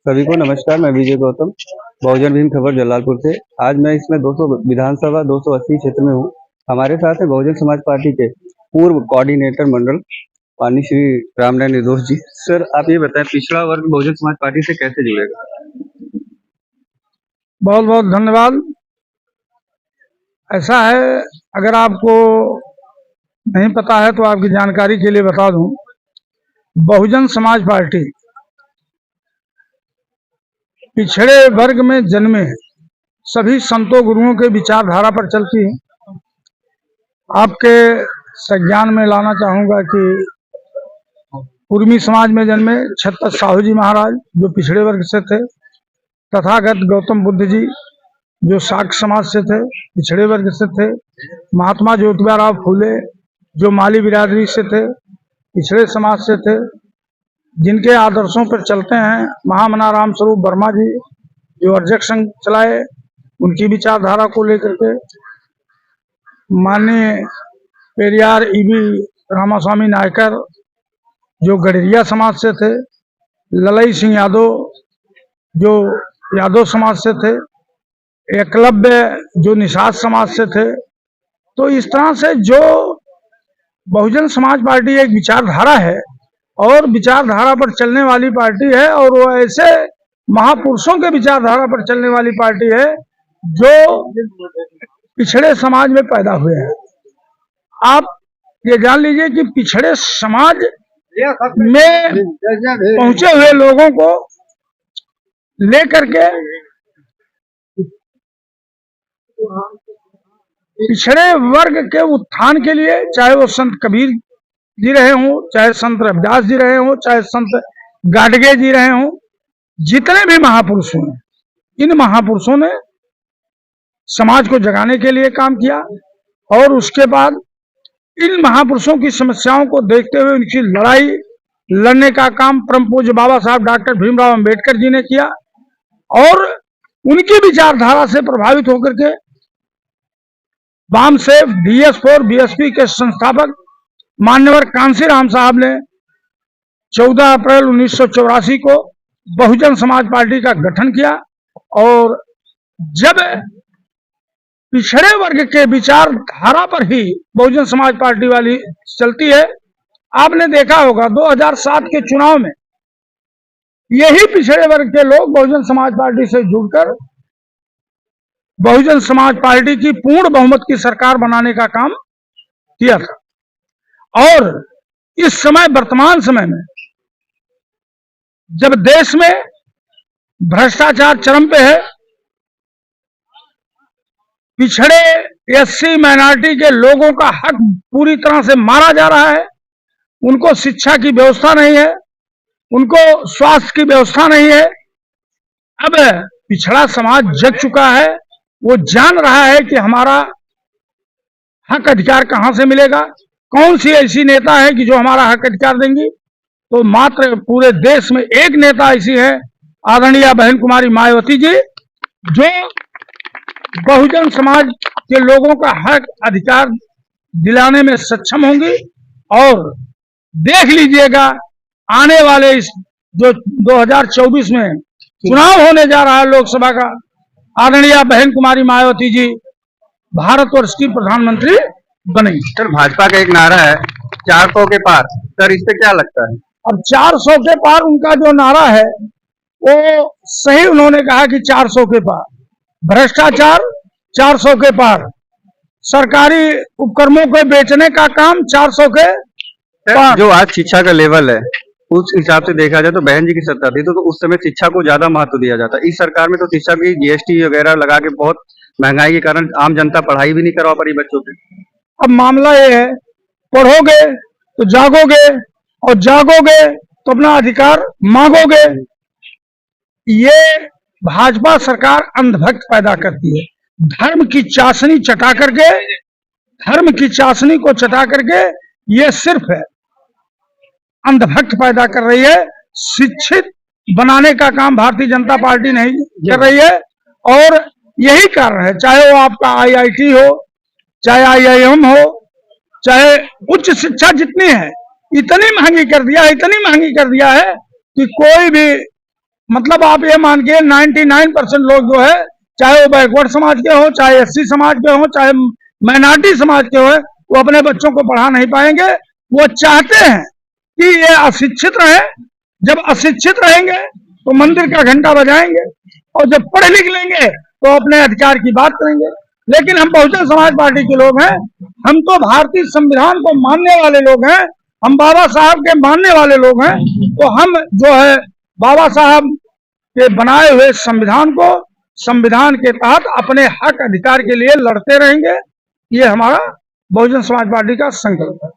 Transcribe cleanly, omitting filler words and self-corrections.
सभी को नमस्कार। मैं विजय गौतम, बहुजन भीम खबर जलालपुर से। आज मैं इसमें 200 विधानसभा 280 क्षेत्र में हूँ। हमारे साथ है बहुजन समाज पार्टी के पूर्व कोऑर्डिनेटर मंडल माननीय श्री रामनारायण निर्दोष जी। सर, आप ये बताएं, पिछड़ा वर्ग बहुजन समाज पार्टी से कैसे जुड़ेगा? बहुत बहुत धन्यवाद। ऐसा है, अगर आपको नहीं पता है तो आपकी जानकारी के लिए बता दूं, बहुजन समाज पार्टी पिछड़े वर्ग में जन्मे सभी संतों गुरुओं के विचारधारा पर चलती है। आपके संज्ञान में लाना चाहूंगा कि कुर्मी समाज में जन्मे छत्रपति साहू जी महाराज जो पिछड़े वर्ग से थे, तथागत गौतम बुद्ध जी जो शाक्त समाज से थे, पिछड़े वर्ग से थे, महात्मा ज्योतिबा फूले जो माली बिरादरी से थे, पिछड़े समाज से थे, जिनके आदर्शों पर चलते हैं महामना राम स्वरूप वर्मा जी जो अर्जक संघ चलाए, उनकी विचारधारा को लेकर के माननीय पेरियार ईवी रामास्वामी नायकर जो गडरिया समाज से थे, ललई सिंह यादव जो यादव समाज से थे, एकलव्य जो निषाद समाज से थे। तो इस तरह से जो बहुजन समाज पार्टी एक विचारधारा है और विचारधारा पर चलने वाली पार्टी है, और वो ऐसे महापुरुषों के विचारधारा पर चलने वाली पार्टी है जो पिछड़े समाज में पैदा हुए हैं। आप ये जान लीजिए कि पिछड़े समाज में पहुंचे हुए लोगों को लेकर के पिछड़े वर्ग के उत्थान के लिए, चाहे वो संत कबीर जी रहे हों, चाहे संत रविदास जी रहे हों, चाहे संत गाडगे जी रहे हों, जितने भी महापुरुष हैं, इन महापुरुषों ने समाज को जगाने के लिए काम किया। और उसके बाद इन महापुरुषों की समस्याओं को देखते हुए उनकी लड़ाई लड़ने का काम परम पूज्य बाबा साहब डॉक्टर भीमराव अंबेडकर जी ने किया, और उनकी विचारधारा से प्रभावित होकर के वामसेफ DS4 BSP के संस्थापक मान्यवर कांसीराम साहब ने 14 अप्रैल 1984 को बहुजन समाज पार्टी का गठन किया। और जब पिछड़े वर्ग के विचारधारा पर ही बहुजन समाज पार्टी वाली चलती है, आपने देखा होगा 2007 के चुनाव में यही पिछड़े वर्ग के लोग बहुजन समाज पार्टी से जुड़कर बहुजन समाज पार्टी की पूर्ण बहुमत की सरकार बनाने का काम किया था। और इस समय, वर्तमान समय में, जब देश में भ्रष्टाचार चरम पे है, पिछड़े SC माइनॉरिटी के लोगों का हक पूरी तरह से मारा जा रहा है, उनको शिक्षा की व्यवस्था नहीं है, उनको स्वास्थ्य की व्यवस्था नहीं है। अब पिछड़ा समाज जग चुका है, वो जान रहा है कि हमारा हक अधिकार कहां से मिलेगा, कौन सी ऐसी नेता है कि जो हमारा हक अधिकार देंगी। तो मात्र पूरे देश में एक नेता ऐसी है, आदरणीय बहन कुमारी मायावती जी, जो बहुजन समाज के लोगों का हक अधिकार दिलाने में सक्षम होंगी। और देख लीजिएगा, आने वाले इस जो 2024 में चुनाव होने जा रहा है लोकसभा का, आदरणीय बहन कुमारी मायावती जी भारतवर्ष की प्रधानमंत्री बनेंगी। सर, भाजपा का एक नारा है 400 के पार, सर इस पे क्या लगता है? अब 400 के पार उनका जो नारा है वो सही, उन्होंने कहा कि 400 के पार, भ्रष्टाचार 400 के पार, सरकारी उपक्रमों को बेचने का काम 400 के पार। जो आज शिक्षा का लेवल है उस हिसाब से देखा जाए तो बहन जी की सत्ता थी तो उस समय शिक्षा को ज्यादा महत्व दिया जाता। इस सरकार में तो शिक्षा की GST वगैरह लगा के बहुत महंगाई के कारण आम जनता पढ़ाई भी नहीं करवा पा रही बच्चों पे। अब मामला ये है, पढ़ोगे तो जागोगे, और जागोगे तो अपना अधिकार मांगोगे। ये भाजपा सरकार अंधभक्त पैदा करती है, धर्म की चाशनी चटा करके, धर्म की चाशनी को चटा करके ये सिर्फ है अंधभक्त पैदा कर रही है। शिक्षित बनाने का काम भारतीय जनता पार्टी नहीं कर रही है। और यही कारण है, चाहे वो आपका IIT हो, चाहे IIM हो, चाहे उच्च शिक्षा जितनी है, इतनी महंगी कर दिया है, इतनी महंगी कर दिया है कि कोई भी मतलब आप ये मान के 99% लोग जो है, चाहे वो बैकवर्ड समाज के हो, चाहे एससी समाज के हो, चाहे माइनॉरिटी समाज के हो, वो अपने बच्चों को पढ़ा नहीं पाएंगे। वो चाहते हैं कि ये अशिक्षित रहे। जब अशिक्षित रहेंगे तो मंदिर का घंटा बजाएंगे, और जब पढ़ लिख लेंगे तो अपने अधिकार की बात करेंगे। लेकिन हम बहुजन समाज पार्टी के लोग हैं, हम तो भारतीय संविधान को मानने वाले लोग हैं, हम बाबा साहब के मानने वाले लोग हैं। तो हम जो है बाबा साहब के बनाए हुए संविधान को, संविधान के तहत अपने हक अधिकार के लिए लड़ते रहेंगे। ये हमारा बहुजन समाज पार्टी का संकल्प है।